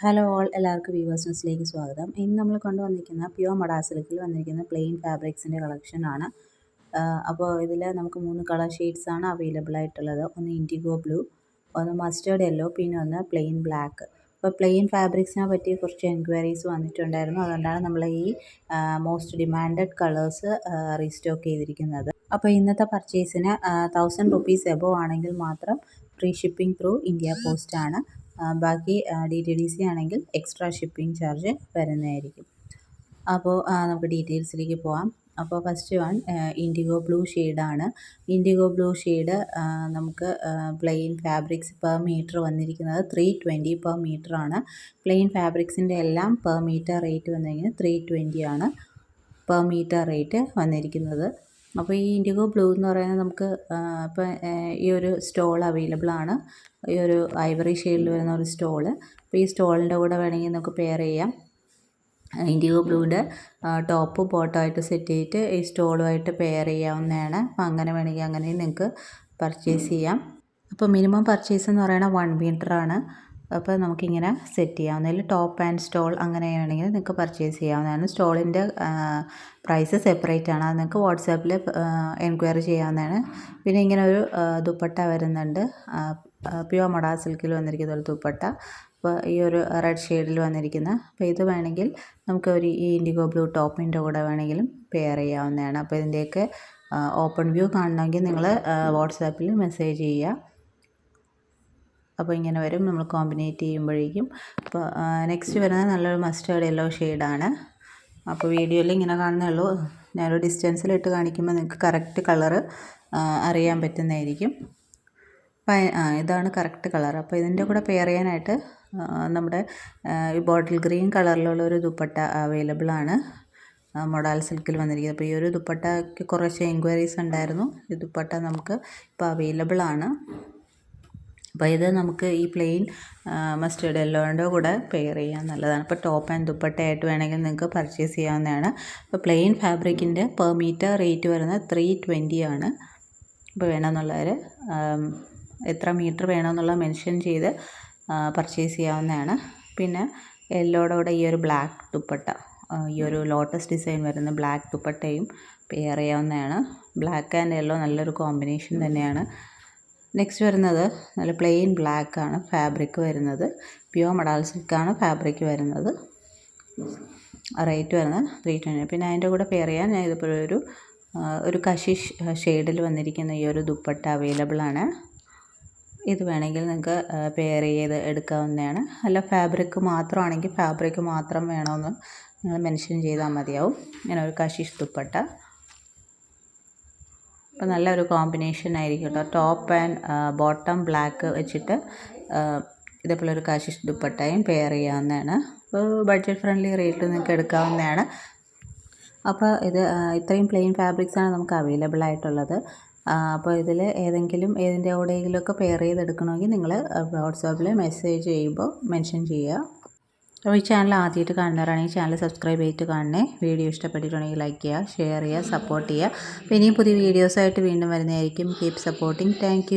Hello all എല്ലാവർക്കും viewers ന്യൂസിലേക്ക് സ്വാഗതം. ഇന്ന് നമ്മൾ കൊണ്ടുവന്നിരിക്കുന്ന പ്യുവർ മഡാസ് സിൽക്കിൽ വന്നിരിക്കുന്ന പ്ലെയിൻ ഫാബ്രിക്സിൻ്റെ കളക്ഷനാണ്. അപ്പോൾ ഇതിൽ നമുക്ക് 3 കളർ ഷെയ്ഡ്സാണ് അവൈലബിൾ ആയിട്ടുള്ളത്. ഒന്ന് ഇൻഡിഗോ ബ്ലൂ, ഒന്ന് മസ്റ്റേർഡ് യെല്ലോ, പിന്നെ ഒന്ന് പ്ലെയിൻ ബ്ലാക്ക്. അപ്പോൾ പ്ലെയിൻ ഫാബ്രിക്സിനെ പറ്റി കുറച്ച് എൻക്വയറീസ് വന്നിട്ടുണ്ടായിരുന്നു. അതുകൊണ്ടാണ് നമ്മൾ ഈ മോസ്റ്റ് ഡിമാൻഡഡ് കളേഴ്സ് റീസ്റ്റോക്ക് ചെയ്തിരിക്കുന്നത്. അപ്പോൾ ഇന്നത്തെ പർച്ചേസിന് 1000 റുപ്പീസ് എബോവ് ആണെങ്കിൽ മാത്രം free shipping through India post ആണ്. ബാക്കി DTDC ആണെങ്കിൽ എക്സ്ട്രാ ഷിപ്പിംഗ് ചാർജ് വരുന്നതായിരിക്കും. അപ്പോൾ നമുക്ക് ഡീറ്റെയിൽസിലേക്ക് പോകാം. അപ്പോൾ ഫസ്റ്റ് വൺ ഇൻഡിഗോ ബ്ലൂ ഷെയ്ഡാണ്. ഇൻഡിഗോ ബ്ലൂ ഷെയ്ഡ് നമുക്ക് പ്ലെയിൻ ഫാബ്രിക്സ് പെർ മീറ്റർ വന്നിരിക്കുന്നത് 320 പെർ മീറ്റർ ആണ്. പ്ലെയിൻ ഫാബ്രിക്സിൻ്റെ എല്ലാം പെർ മീറ്റർ റേറ്റ് വന്നിരിക്കുന്നത് 320 ആണ് പെർ മീറ്റർ റേറ്റ് വന്നിരിക്കുന്നത്. അപ്പോൾ ഈ ഇൻഡിഗോ ബ്ലൂ എന്ന് പറയുന്നത് നമുക്ക് ഇപ്പോൾ ഈ ഒരു സ്റ്റോൾ അവൈലബിൾ ആണ്. ഈ ഒരു ഐവറി ഷെയ്ഡിൽ വരുന്ന ഒരു സ്റ്റോള്. അപ്പോൾ ഈ സ്റ്റോളിൻ്റെ കൂടെ വേണമെങ്കിൽ നമുക്ക് പെയർ ചെയ്യാം. ഇൻഡിഗോ ബ്ലൂവിൻ്റെ ടോപ്പും ബോട്ടമായിട്ട് സെറ്റ് ചെയ്തിട്ട് ഈ സ്റ്റോളുമായിട്ട് പെയർ ചെയ്യാവുന്നതാണ്. അപ്പോൾ അങ്ങനെ വേണമെങ്കിൽ അങ്ങനെ നിങ്ങൾക്ക് പർച്ചേസ് ചെയ്യാം. അപ്പോൾ മിനിമം പർച്ചേസ് എന്ന് പറയുന്നത് 1 മീറ്ററാണ്. അപ്പോൾ നമുക്കിങ്ങനെ സെറ്റ് ചെയ്യാവുന്നതിൽ ടോപ്പ് ആൻഡ് സ്റ്റോൾ അങ്ങനെ വേണമെങ്കിൽ നിങ്ങൾക്ക് പർച്ചേസ് ചെയ്യാവുന്നതാണ്. സ്റ്റോളിൻ്റെ പ്രൈസ് സെപ്പറേറ്റ് ആണ്. അത് നിങ്ങൾക്ക് വാട്സാപ്പിൽ എൻക്വയറി ചെയ്യാവുന്നതാണ്. പിന്നെ ഇങ്ങനെ ഒരു ദുപ്പട്ട വരുന്നുണ്ട്. പ്യുവർ മഡാസ് സിൽക്കിൽ വന്നിരിക്കുന്ന ഒരു ദുപ്പട്ട. അപ്പോൾ ഈ ഒരു റെഡ് ഷെയ്ഡിൽ വന്നിരിക്കുന്ന, അപ്പോൾ ഇത് വേണമെങ്കിൽ നമുക്ക് ഒരു ഈ ഇൻഡിഗോ ബ്ലൂ ടോപ്പിൻ്റെ കൂടെ വേണമെങ്കിലും പെയർ ചെയ്യാവുന്നതാണ്. അപ്പോൾ ഇതിൻ്റെയൊക്കെ ഓപ്പൺ വ്യൂ കാണണമെങ്കിൽ നിങ്ങൾ വാട്സാപ്പിൽ മെസ്സേജ് ചെയ്യുക. അപ്പോൾ ഇങ്ങനെ വരും നമ്മൾ കോമ്പിനേറ്റ് ചെയ്യുമ്പോഴേക്കും. അപ്പോൾ നെക്സ്റ്റ് വരുന്നത് നല്ലൊരു മസ്റ്റേർഡ് യെല്ലോ ഷെയ്ഡാണ്. അപ്പോൾ വീഡിയോയിൽ ഇങ്ങനെ കാണുന്നേ ഉള്ളൂ. ഞാനൊരു ഡിസ്റ്റൻസിലിട്ട് കാണിക്കുമ്പോൾ നിങ്ങൾക്ക് കറക്റ്റ് കളറ് അറിയാൻ പറ്റുന്നതായിരിക്കും. അപ്പോൾ ഇതാണ് കറക്റ്റ് കളർ. അപ്പോൾ ഇതിൻ്റെ കൂടെ പെയർ ചെയ്യാനായിട്ട് നമ്മുടെ ഈ ബോട്ടിൽ ഗ്രീൻ കളറിലുള്ള ഒരു ദുപ്പട്ട അവൈലബിൾ ആണ് മൊഡാൽ സിൽക്കിൽ വന്നിരിക്കുന്നത്. അപ്പോൾ ഈ ഒരു ദുപ്പട്ടയ്ക്ക് കുറച്ച് എൻക്വയറീസ് ഉണ്ടായിരുന്നു. ഈ ദുപ്പട്ട നമുക്ക് ഇപ്പോൾ അവൈലബിൾ ആണ്. അപ്പോൾ ഇത് നമുക്ക് ഈ പ്ലെയിൻ മസ്റ്റേർഡ് യെല്ലോൻ്റെ കൂടെ പെയർ ചെയ്യാൻ നല്ലതാണ്. ഇപ്പോൾ ടോപ്പ് ആൻഡ് ദുപ്പട്ടയായിട്ട് വേണമെങ്കിൽ നിങ്ങൾക്ക് പർച്ചേസ് ചെയ്യാവുന്നതാണ്. ഇപ്പോൾ പ്ലെയിൻ ഫാബ്രിക്കിൻ്റെ പെർ മീറ്റർ റേറ്റ് വരുന്നത് 320 ആണ്. ഇപ്പോൾ വേണമെന്നുള്ളവർ എത്ര മീറ്റർ വേണമെന്നുള്ള മെൻഷൻ ചെയ്ത് പർച്ചേസ് ചെയ്യാവുന്നതാണ്. പിന്നെ യെല്ലോയുടെ കൂടെ ഈ ഒരു ബ്ലാക്ക് ദുപ്പട്ട, ഈ ഒരു ലോട്ടസ് ഡിസൈൻ വരുന്ന ബ്ലാക്ക് ദുപ്പട്ടയും പെയർ ചെയ്യാവുന്നതാണ്. ബ്ലാക്ക് ആൻഡ് യെല്ലോ നല്ലൊരു കോമ്പിനേഷൻ തന്നെയാണ്. നെക്സ്റ്റ് വരുന്നത് നല്ല പ്ലെയിൻ ബ്ലാക്ക് ആണ് ഫാബ്രിക് വരുന്നത്. പ്യുവർ മഡാൽ സിൽക്കാണ് ഫാബ്രിക് വരുന്നത്. റേറ്റ് വരുന്നത് 320. പിന്നെ അതിൻ്റെ കൂടെ പെയർ ചെയ്യാൻ ഞാൻ ഇതുപോലെ ഒരു കശിഷ് ഷെയ്ഡിൽ വന്നിരിക്കുന്ന ഈ ഒരു ദുപ്പട്ട അവൈലബിൾ ആണ്. ഇത് വേണമെങ്കിൽ നിങ്ങൾക്ക് പെയർ ചെയ്ത് എടുക്കാവുന്നതാണ്. അല്ല ഫാബ്രിക് മാത്രമാണെങ്കിൽ ഫാബ്രിക് മാത്രം വേണമെന്ന് നിങ്ങൾ മെൻഷൻ ചെയ്താൽ മതിയാവും. ഇങ്ങനെ ഒരു കശിഷ് ദുപ്പട്ട. അപ്പോൾ നല്ലൊരു കോമ്പിനേഷൻ ആയിരിക്കും കേട്ടോ. ടോപ്പ് ആൻഡ് ബോട്ടം ബ്ലാക്ക് വെച്ചിട്ട് ഇതേപോലെ ഒരു കശിഷ് ദുപ്പട്ടയും പെയർ ചെയ്യാവുന്നതാണ്. അപ്പോൾ ബഡ്ജറ്റ് ഫ്രണ്ട്ലി റേറ്റിൽ നിങ്ങൾക്ക് എടുക്കാവുന്നതാണ്. അപ്പോൾ ഇത്രയും പ്ലെയിൻ ഫാബ്രിക്സാണ് നമുക്ക് അവൈലബിൾ ആയിട്ടുള്ളത്. അപ്പോൾ ഇതിൽ ഏതിൻ്റെ കൂടെയെങ്കിലുമൊക്കെ പെയർ ചെയ്തെടുക്കണമെങ്കിൽ നിങ്ങൾ വാട്സാപ്പിൽ മെസ്സേജ് ചെയ്യുമ്പോൾ മെൻഷൻ ചെയ്യുക. അപ്പോൾ ഈ ചാനൽ ആദ്യമായിട്ട് കാണുന്നവരാണെങ്കിൽ ചാനൽ സബ്സ്ക്രൈബ് ചെയ്തിട്ട് കാണണേ. വീഡിയോ ഇഷ്ടപ്പെട്ടിട്ടുണ്ടെങ്കിൽ ലൈക്ക് ചെയ്യുക, ഷെയർ ചെയ്യുക, സപ്പോർട്ട് ചെയ്യുക. അപ്പോൾ ഇനിയും പുതിയ വീഡിയോസായിട്ട് വീണ്ടും വരുന്നതായിരിക്കും. Keep supporting. താങ്ക്